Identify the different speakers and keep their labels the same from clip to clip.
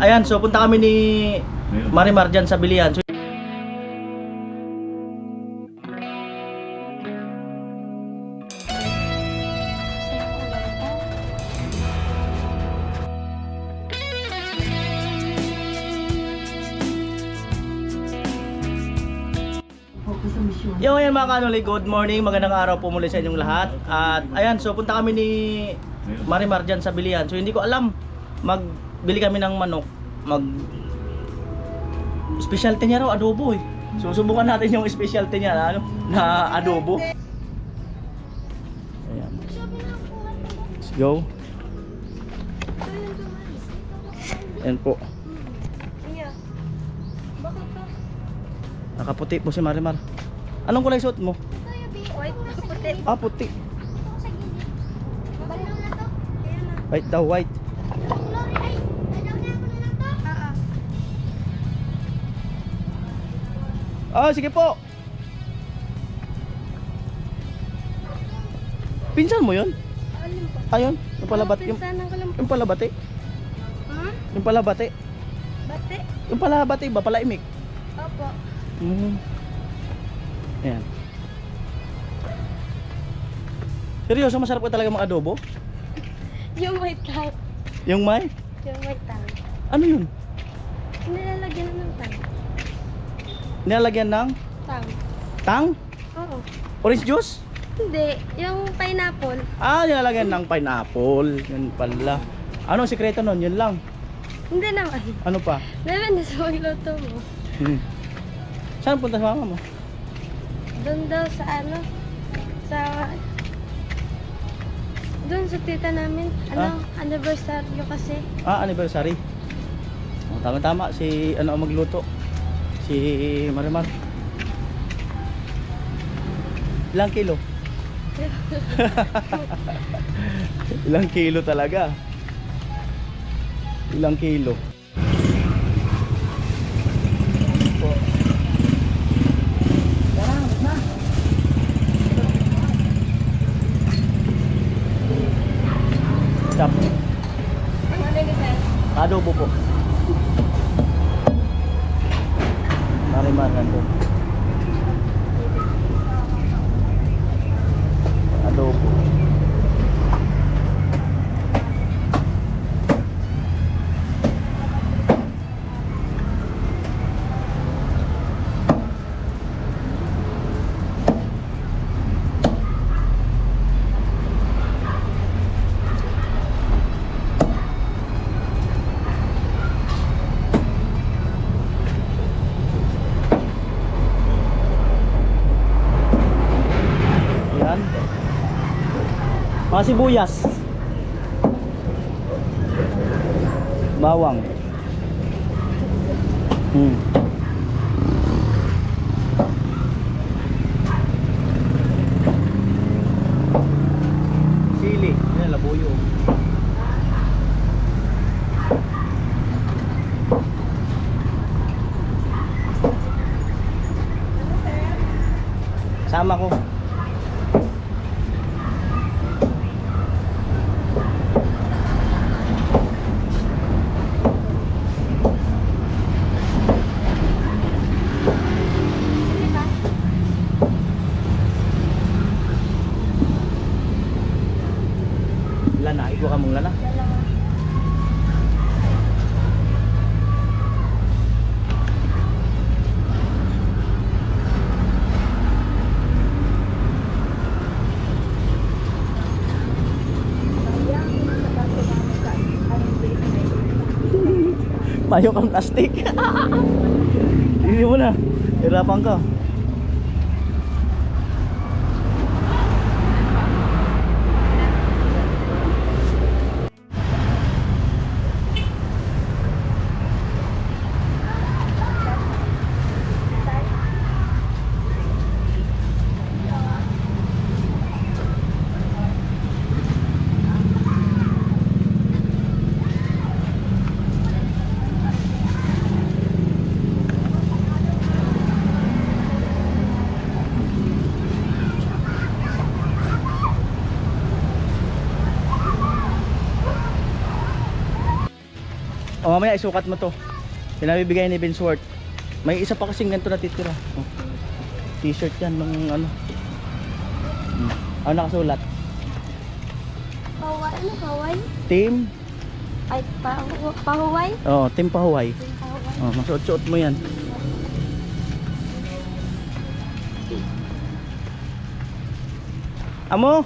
Speaker 1: Ayan, so punta kami ni Marimar dyan sa bilihan. So, yo, ayan mga kanuli, good morning, magandang araw po muli sa inyong lahat. At ayan, so punta kami ni Marimar dyan sa bilihan. So hindi ko alam, magbili kami ng manok. Specialty niya raw, adobo eh. Susubukan natin yung specialty niya na adobo. Ayan. Let's go. Ayan po. Nakaputi po si Marimar. Anong kulay suot mo?
Speaker 2: White, puti.
Speaker 1: Ah, puti. White daw, white. Ah, sige po. Pinsan mo yun? Ayun, yung palabati. Yung palabati. Yung palabati.
Speaker 2: Bate?
Speaker 1: Yung palabati ba? Palaimik?
Speaker 2: Opo.
Speaker 1: Ayan. Seryoso, masarap ka talaga mga adobo?
Speaker 2: Yung white lang.
Speaker 1: Yung may?
Speaker 2: Yung white tang.
Speaker 1: Ano yun?
Speaker 2: Nilalagyan ng tang.
Speaker 1: Nilalagyan ng?
Speaker 2: Tang.
Speaker 1: Tang?
Speaker 2: Oo.
Speaker 1: Orange juice?
Speaker 2: Hindi. Yung pineapple.
Speaker 1: Ah, nilalagyan ng pineapple. Yun pala. Ano sikreto nun? Yun lang.
Speaker 2: Hindi naman.
Speaker 1: Ano pa?
Speaker 2: Depende sa magluto mo.
Speaker 1: Saan punta sa mama mo?
Speaker 2: Doon daw sa ano? Doon sa tita namin. Anniversary kasi.
Speaker 1: Ah, anniversary. Oh, tama-tama si ano ang magluto. Si Marimar. Ilang kilo? Ilang kilo talaga? Ilang kilo? Stop. Adobo po. Marimar po. Adobo. Mga sibuyas, bawang, sili, yan labuyo. Sama ko. Lana, ikaw ka mong lana. Mayo kang plastic. Hindi mo na. Hirapan ka. mamaya isukat mo to. Pinabibigay ni Vinsworth. May isa pa kasing ganito na titira. Oh. T-shirt yan nung ano. Ano nakasulat?
Speaker 2: Pahuway? Ano pahuway?
Speaker 1: Team?
Speaker 2: Ay, pahuway?
Speaker 1: Oo, Team Pahuway.
Speaker 2: Pahuway.
Speaker 1: Oh, masuot-suot mo yan. Amo?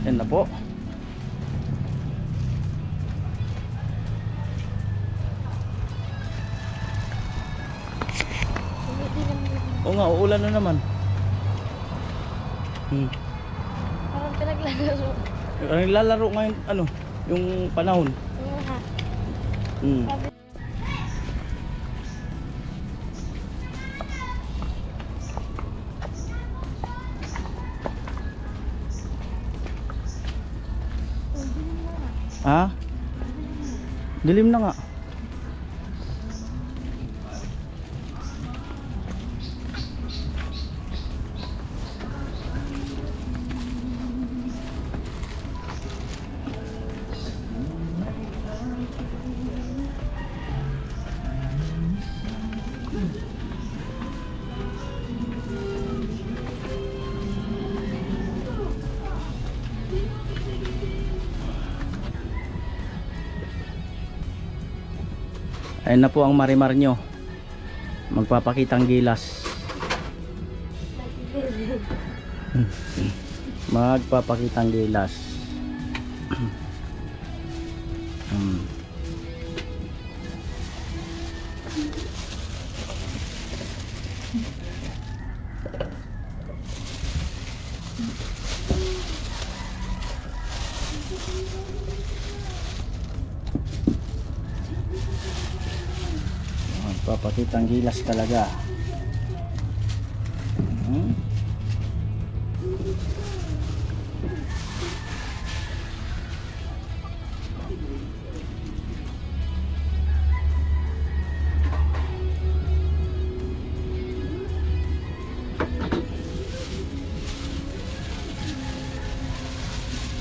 Speaker 1: Yan na po. Oo nga, uulan na naman.
Speaker 2: Parang pinaglalaro.
Speaker 1: Ang lalaro ngayon, ano, yung panahon.
Speaker 2: Oo ha. Sabi,
Speaker 1: Ha? Dilim na nga. Ayun na po ang marimar nyo. Magpapakitang gilas. Magpapakitang gilas. Magpapakitang gilas talaga.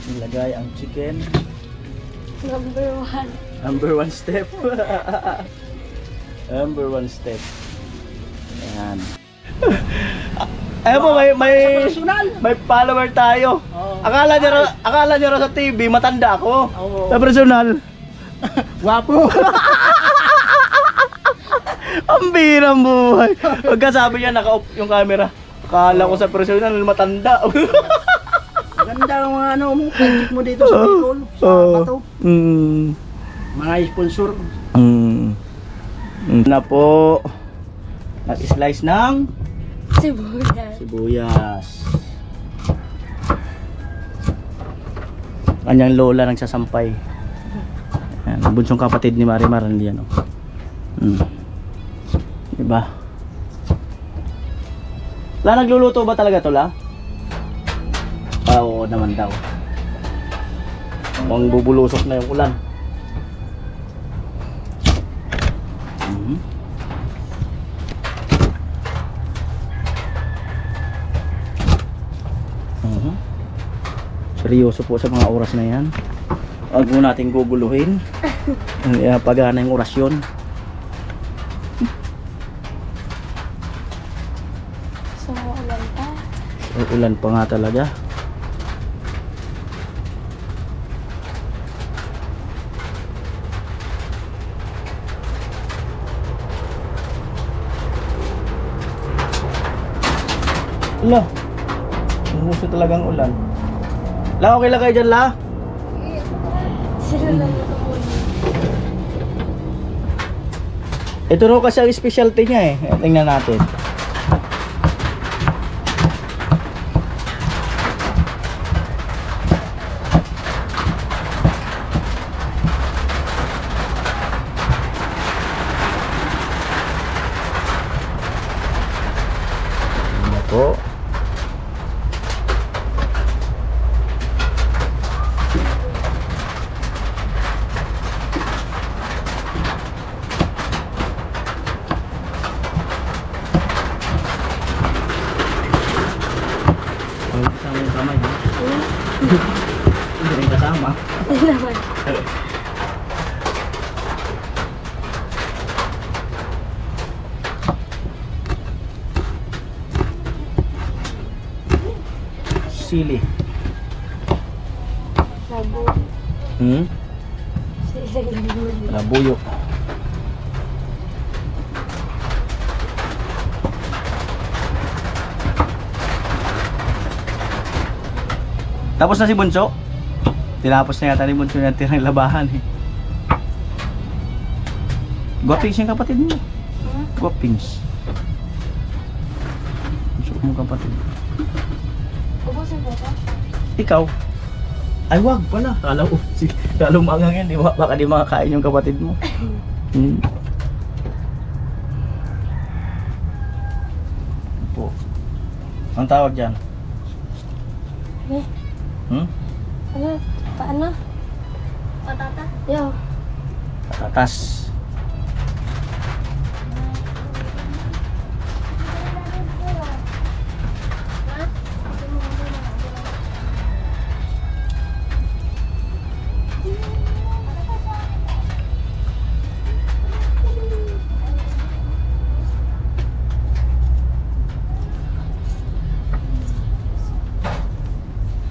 Speaker 1: Ilagay ang chicken.
Speaker 2: number 1.
Speaker 1: Number 1 step. Number 1 step. Ayan. Ayun po, may follower tayo. Akala niyo raw sa TV matanda ako. Sa personal,
Speaker 3: Wapo.
Speaker 1: ang birang buhay. Pagkasabi niya naka-off yung camera. Akala ko sa personal matanda.
Speaker 3: Ganda ng mga ano mo, project mo dito sa Bicol, sa Bato. Mga sponsor.
Speaker 1: Na po. Nag-slice ng
Speaker 2: Sibuyas.
Speaker 1: sibuyas. Kanyang lola nagsasampay. Ayan, ang bunsong kapatid ni Marimar nandiyan, oh. Diba? La, nagluluto ba talaga to, La? Oo naman daw. Mukhang bubulusok na yung ulan. Seryoso po sa mga oras na yan. Huwag mo natin guguluhin. Pagana yung orasyon.
Speaker 2: Sumuulan pa.
Speaker 1: Ulan pa nga talaga. Ala, umuso talagang ulan. La, okay lang kayo dyan, La?
Speaker 2: Sila lang nakapun.
Speaker 1: Ito raw kasi ang specialty niya eh. Tingnan natin. Ano po? sili?
Speaker 2: Labo. Sila labo.
Speaker 1: Labuyo. Tapos na si Bunso? Tinapos na yata ni Bunso yung tirang labahan eh. Guwapings yung kapatid mo. Guwapings. Bunso mo kapatid.
Speaker 2: Ubusin ko ito.
Speaker 1: Ikaw? Ay wag pala. Kala ko, kala umangang yan. Baka di makakain yung kapatid mo. Po. Ang tawag dyan?
Speaker 2: Ano? Paano? Patata? Yo.
Speaker 1: Patatas.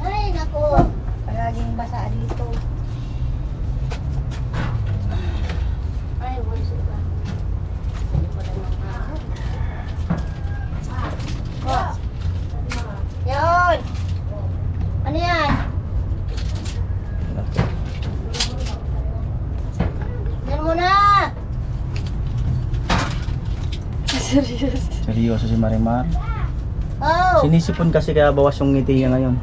Speaker 2: Ay, naku. Palaging basa dito. Ay, bunso ba? Oh. Yun. Ano yan? Yan muna. Serious?
Speaker 1: Seryoso si Marimar.
Speaker 2: Oh.
Speaker 1: Sinisipon kasi kaya bawas yung ngiti niya ngayon.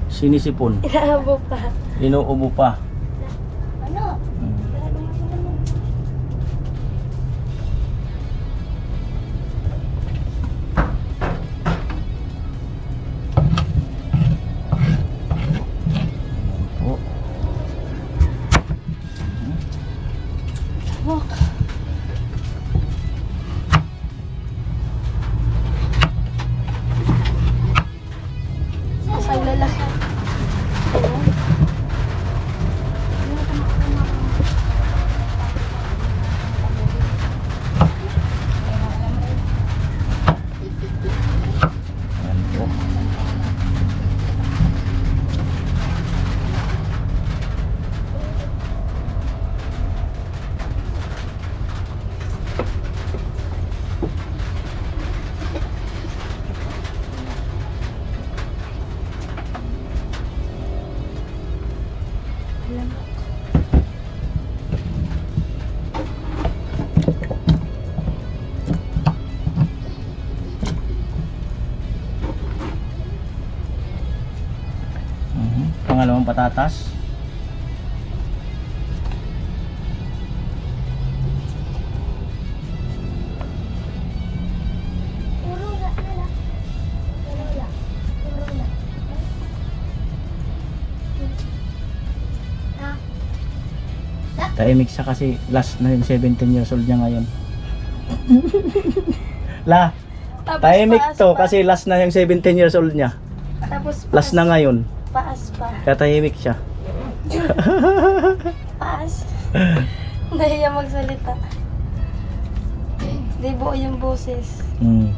Speaker 1: Sinisipon.
Speaker 2: Inaabo pa.
Speaker 1: Inuubo pa.
Speaker 2: Ano?
Speaker 1: Po.
Speaker 2: Tabok. Ang lalaki.
Speaker 1: Ayan po. Pangalawang patatas. Tahimik siya kasi last na yung 17 years old niya ngayon. La,
Speaker 2: Tapos
Speaker 1: tahimik
Speaker 2: paas
Speaker 1: to
Speaker 2: pa.
Speaker 1: kasi last na yung 17 years old niya.
Speaker 2: Tapos
Speaker 1: Last na ngayon.
Speaker 2: paas pa.
Speaker 1: Kaya tahimik siya.
Speaker 2: Paas. Nahiya magsalita. Di buo yung boses.
Speaker 1: Hmm.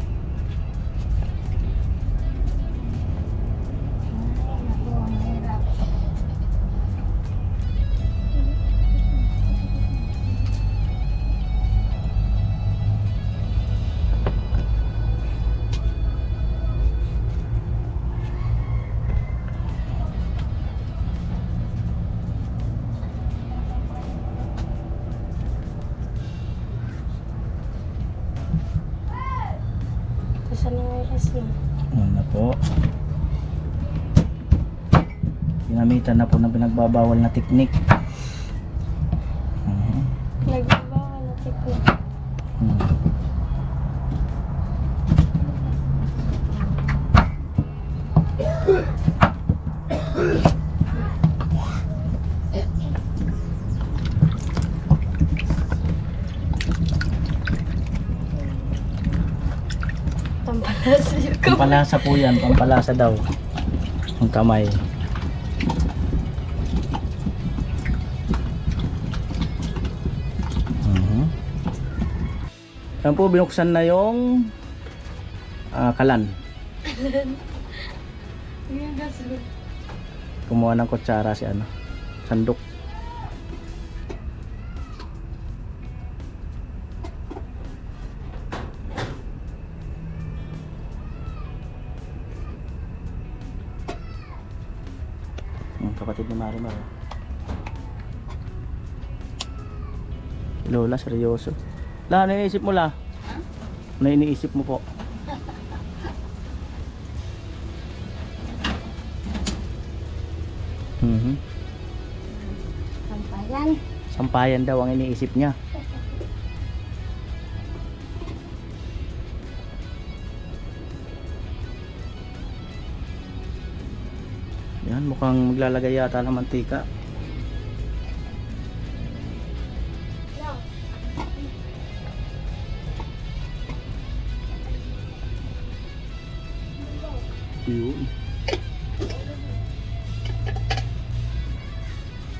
Speaker 2: Tapos anong oras na?
Speaker 1: Ano po? Ginamitan na po ng pinagbabawal na teknik.
Speaker 2: Nagbabawal na teknik. Pampalasa yung kamay.
Speaker 1: Pampalasa po yan, pampalasa daw. Ang kamay. Yan po, binuksan na yung kalan.
Speaker 2: Yung gasolin.
Speaker 1: Kumuha ng kutsara si ano, sandok. Yung kapatid ni Marimar. Lola, seryoso. La, ano iniisip mo la? Ano iniisip mo po?
Speaker 2: Sampayan.
Speaker 1: Sampayan daw ang iniisip niya. Yan, mukhang maglalagay yata ng mantika. Yun.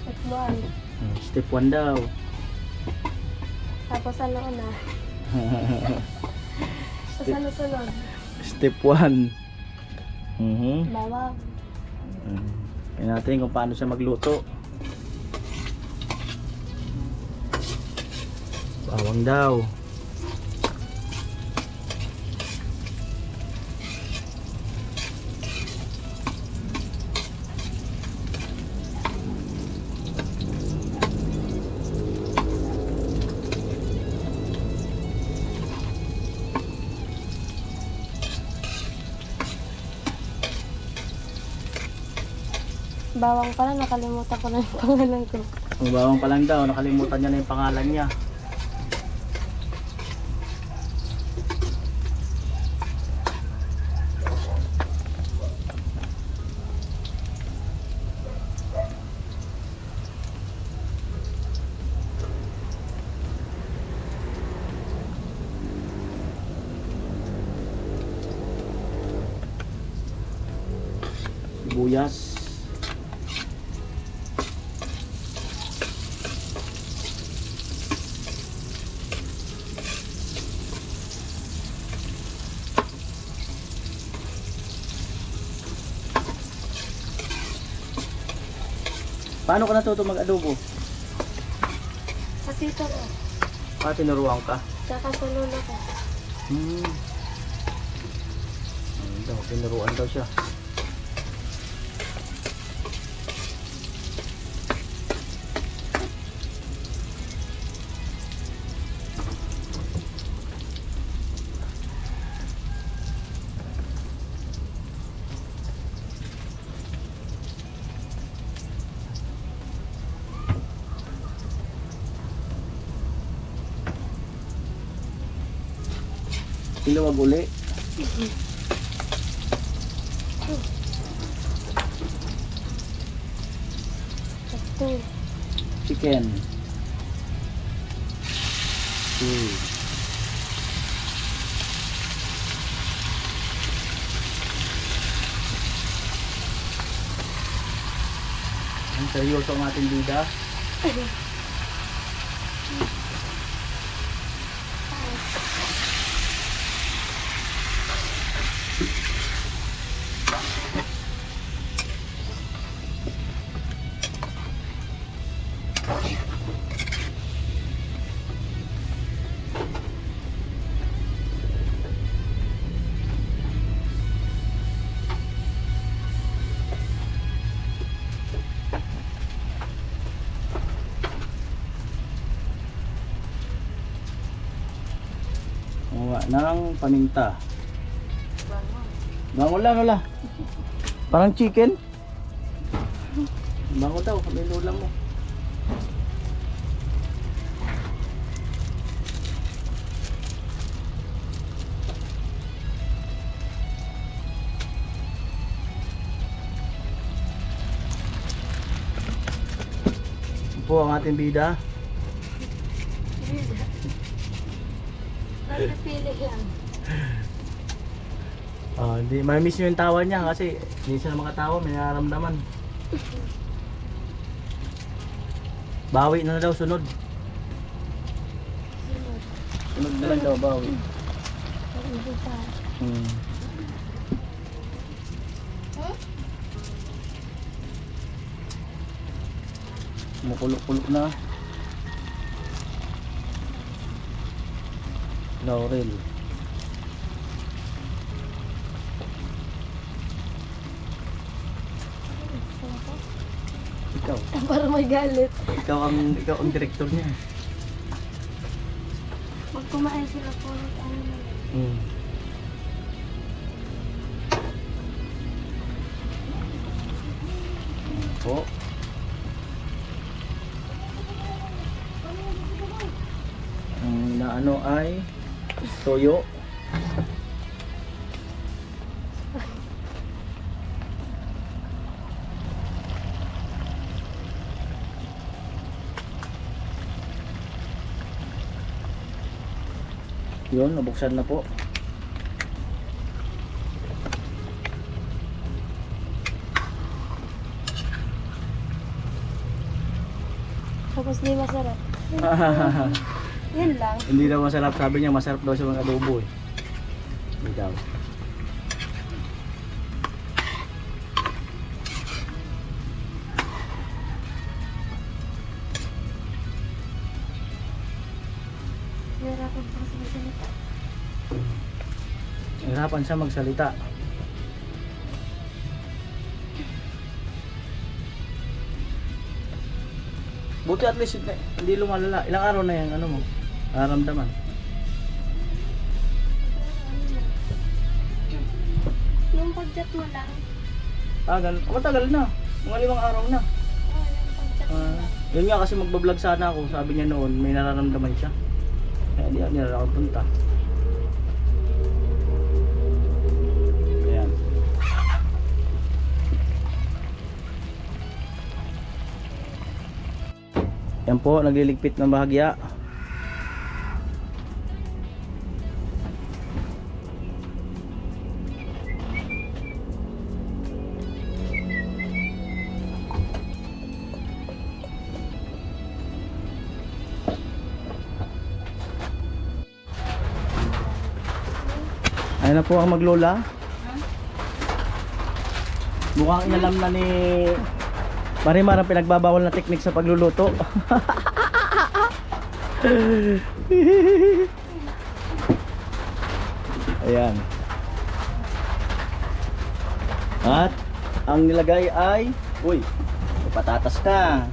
Speaker 2: Tatluan.
Speaker 1: Step 1 daw.
Speaker 2: Tapos ano na? Tapos ano sunod?
Speaker 1: Step 1.
Speaker 2: Bawang.
Speaker 1: Tingnan natin kung paano siya magluto. Bawang daw.
Speaker 2: Bawang pala, nakalimutan ko na yung pangalan ko.
Speaker 1: Ang bawang pa lang daw, nakalimutan niya na yung pangalan niya. Sibuyas. Paano ka natuto mag-adobo?
Speaker 2: Sa tito ko.
Speaker 1: Tinuruan ka?
Speaker 2: Tsaka sa lolo ko.
Speaker 1: Ayun daw, tinuruan daw siya. Iluwag uli.
Speaker 2: Ito.
Speaker 1: Chicken. 2. Ang seryoso ang ating bida. Ng paminta. Bango lang, wala. Parang chicken. Bango daw, may lulang mo. Ito po ang ating bida.
Speaker 2: Napili lang.
Speaker 1: Hindi, may-miss nyo yung tawa niya kasi hindi siya makatawa, may nararamdaman. Bawi na daw, sunod. Sunod na lang daw, bawi. Kumukulo-kulo na. Laurel. Ikaw.
Speaker 2: Para may galit.
Speaker 1: Ikaw ang director niya.
Speaker 2: Pag kumain sila po, ano na.
Speaker 1: Mm. Po. Ang naano ay toyo. Yun, nabuksan na po.
Speaker 2: Tapos di masarap. Yan lang.
Speaker 1: Hindi daw masarap, sabi niya masarap daw sa mga adobo eh. Hindi daw.
Speaker 2: Nahirapan pa sa salita.
Speaker 1: Hirapan siya magsalita. Buti at least hindi lumalala. Ilang araw na yan, ano mo? Nararamdaman.
Speaker 2: Yung pag-chat mo lang.
Speaker 1: Matagal na. Mga 5 araw na.
Speaker 2: Oo, yung pag-chat mo lang.
Speaker 1: Yun nga kasi magbablog sana ako. Sabi niya noon, may nararamdaman siya. Kaya di na ako punta. Ayan. Yan po, nagliligpit ng bahagya. Ayan na po ang maglola. Mukhang inalam na ni Marimar ang pinagbabawal na teknik sa pagluluto. Ayan. At ang nilagay ay, uy, may patatas ka.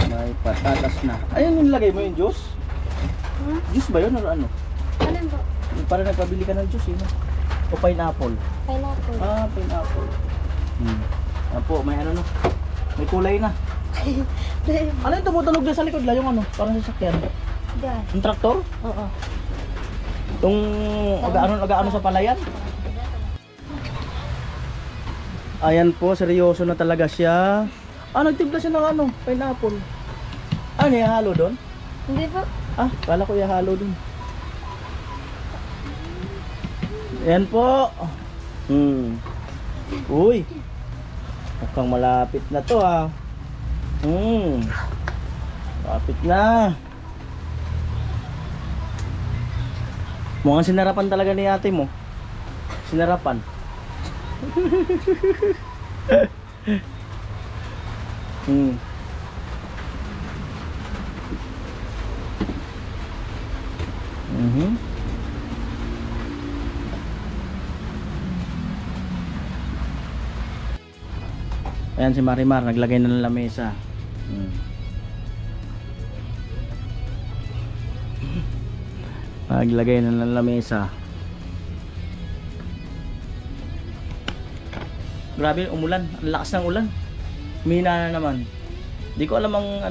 Speaker 1: May patatas na. Ayun yung nilagay mo yung juice? Juice ba yun or ano?
Speaker 2: Alin po?
Speaker 1: Para nagpabili ka ng juice, yun. O pineapple.
Speaker 2: Pineapple.
Speaker 1: Ah, pineapple. Yan po, may ano na. May kulay na. Ano yung tumutunog dyan sa likod la? Yung ano? Parang sasakyan.
Speaker 2: Diyan.
Speaker 1: Yung traktor?
Speaker 2: Oo.
Speaker 1: Itong aga-ano sa palayan? Ayan po, seryoso na talaga siya. Nagtimpla siya ng ano? Pineapple. Ano, ihalo doon?
Speaker 2: Hindi po.
Speaker 1: Kala ko ihalo doon. Ayan po. Uy. Mukhang malapit na to ah. Malapit na. Mukhang sinarapan talaga ni ate mo. Sinarapan. Ayan si Marimar, naglagay na ng lamesa. Naglagay na ng lamesa. Grabe, umulan. Ang lakas ng ulan. Mina na naman. Di ko alam ang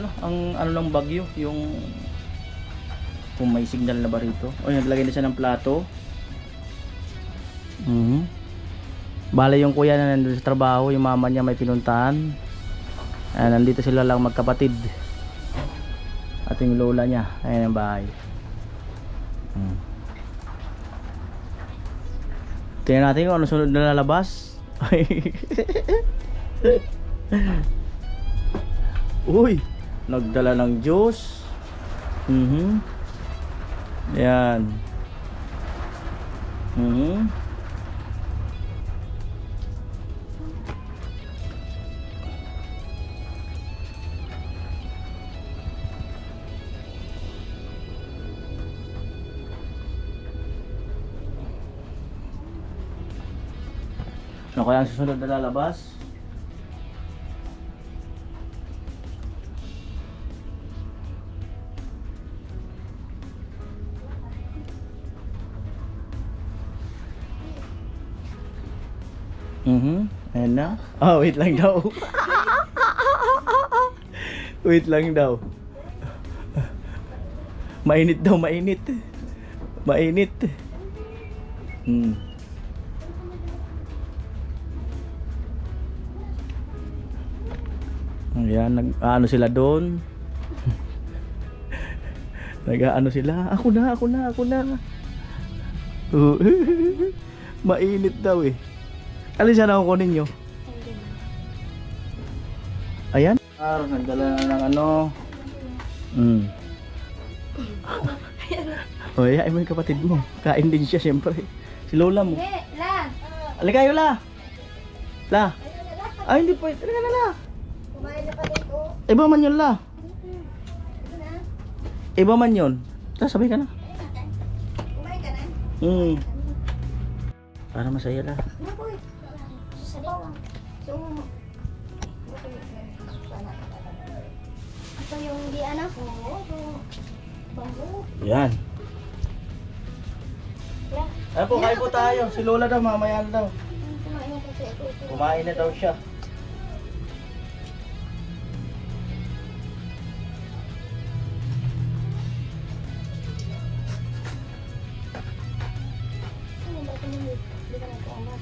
Speaker 1: ano ng bagyo, yung kung may signal na ba rito. O, naglagay na siya ng plato. Bale yung kuya na nandun sa trabaho, yung mama niya may pinuntahan. Nandito sila lang magkapatid. At yung lola niya, ayan ang bahay. Tingnan natin kung ano sunod na lalabas. Uy, nagdala ng juice. Ayan. Ano kaya ang susunod na lalabas? Ayan na. Oh, wait lang daw. Wait lang daw. Mainit daw, mainit. Mainit. Ayan, nag-ano sila doon. Nag-ano sila. Ako na. Mainit daw eh. Alin siya nakukunin nyo? Ayan. Nagdala na ng ano. O, ay mo yung kapatid mo. Kain din siya syempre. Si Lola mo.
Speaker 2: La!
Speaker 1: Alika kayo, La. La. Ay, hindi po. Alika na, La.
Speaker 2: Kumain na pa dito.
Speaker 1: Iba man yun, La. Iba man yun. Sabay ka na.
Speaker 2: Kumain ka na?
Speaker 1: Para masaya, La.
Speaker 2: Nakoy. Sa bawang. So, ito yung di ano? Oo, ito. Bangko.
Speaker 1: Yan.
Speaker 2: Yeah.
Speaker 1: Ay po, kain po tayo. Si Lola daw, mamaya na daw.
Speaker 2: Kumain na kasi ito.
Speaker 1: Kumain na daw siya.
Speaker 2: Ano ba ito yung di ka nagkaunga?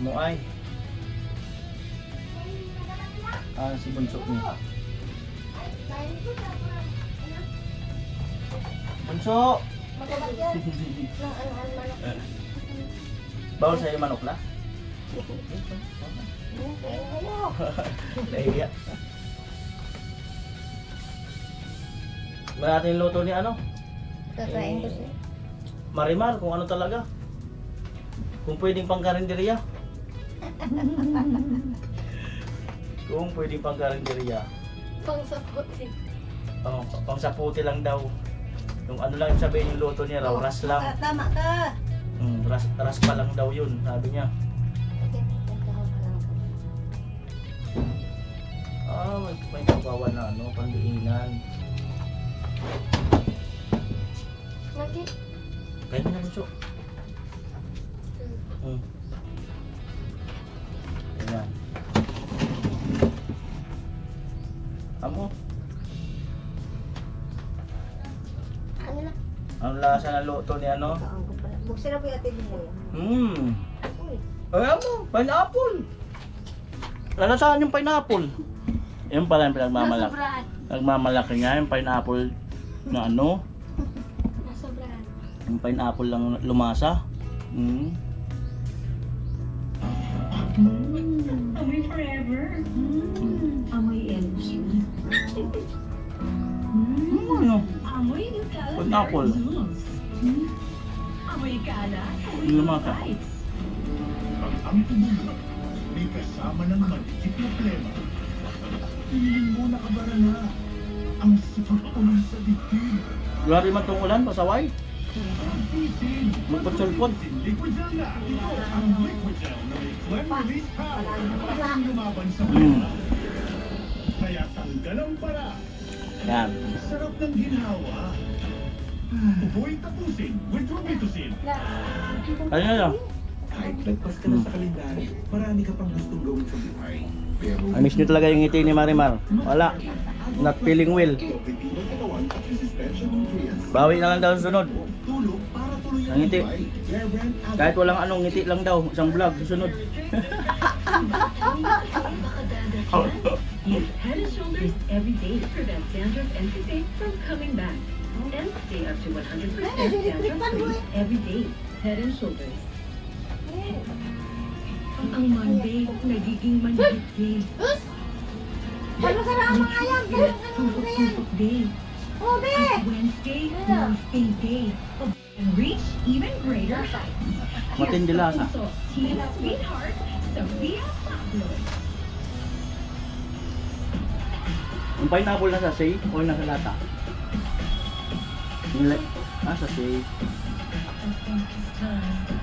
Speaker 1: Muay. Si Bunso niya. Bunso!
Speaker 2: Magabat yan. Ng ano-ano manok.
Speaker 1: Bawal sa'yo manok na? Nahiya. Ba natin yung luto ni ano?
Speaker 2: Kakain ko siya.
Speaker 1: Marimar, kung ano talaga. Kung pwedeng pang karinderya. Kung pwedeng pang karinderya.
Speaker 2: Pang saputi.
Speaker 1: Pang saputi lang daw. Yung ano lang yung sabihin yung luto niya raw, ras lang.
Speaker 3: Tama ka.
Speaker 1: Ras pa lang daw yun, sabi niya. May kabawan na ano, pandiinan.
Speaker 2: Lagi.
Speaker 1: Kaya na Bunso. Ayan. Amo,
Speaker 2: Ano na?
Speaker 1: ang lasa ng luto ni ano?
Speaker 3: Buksan na po yung atin mo.
Speaker 2: Uy.
Speaker 1: Ay, amo, pineapple. Lalasahan yung pineapple. Yung pala yung pinagmamalaki.
Speaker 2: Nasobrahan.
Speaker 1: Nagmamalaki nga yung pineapple na ano?
Speaker 2: Nasobrahan.
Speaker 1: Yung pineapple lang lumasa.
Speaker 4: Amoy forever. Amoy energy.
Speaker 1: Ano?
Speaker 4: Amoy Nutella
Speaker 1: Pineapple.
Speaker 4: Berry Juice. Amoy kala.
Speaker 1: Yung lumasa.
Speaker 5: Ang tumulong, may kasama ng magiging problema. Piling mo nakabara na ang sakit ko ng sa dibdib.
Speaker 1: Grabe man tong ulan, pasaway.
Speaker 5: Ang pisin,
Speaker 1: Magpatsulpot.
Speaker 5: Liquid Gel na. Ito ang Liquid Gel na may flame release power para lumaban sa
Speaker 1: Mm.
Speaker 5: problema. Kaya tanggal ang para.
Speaker 1: Yan.
Speaker 5: Sarap ng ginhawa. Ubuhay tapusin with Robitussin.
Speaker 1: Ano yun?
Speaker 6: Kahit lagpas ka na sa kalendaryo, marami ka pang gustong gawin sa buhay. Pero
Speaker 1: I miss nyo talaga yung ngiti ni Marimar. Wala. Not feeling well.
Speaker 6: Epektibo katawan at resistensya nutrients.
Speaker 1: Bawi na lang daw sa sunod.
Speaker 6: Tulog para tuloy
Speaker 1: Ang ngiti.
Speaker 6: buhay. Rare Brand Agro.
Speaker 1: Kahit walang anong ngiti lang daw. Isang vlog, susunod.
Speaker 4: Use Head and Shoulders every day to prevent dandruff and toothache from coming back. And stay up to 100% dandruff-free every day. Head and Shoulders. Ang Monday, nagiging Manhid Day.
Speaker 2: Ano sa mga yan?
Speaker 4: Tumpok-tumpok Day.
Speaker 2: Obe!
Speaker 4: At Wednesday, Wednesday Day. And reach even greater heights.
Speaker 1: Matindi lasa.
Speaker 4: So, Team Sweetheart, Sophia Pablo.
Speaker 1: Yung pineapple nasa say o nasa lata? Nasa say.
Speaker 4: time.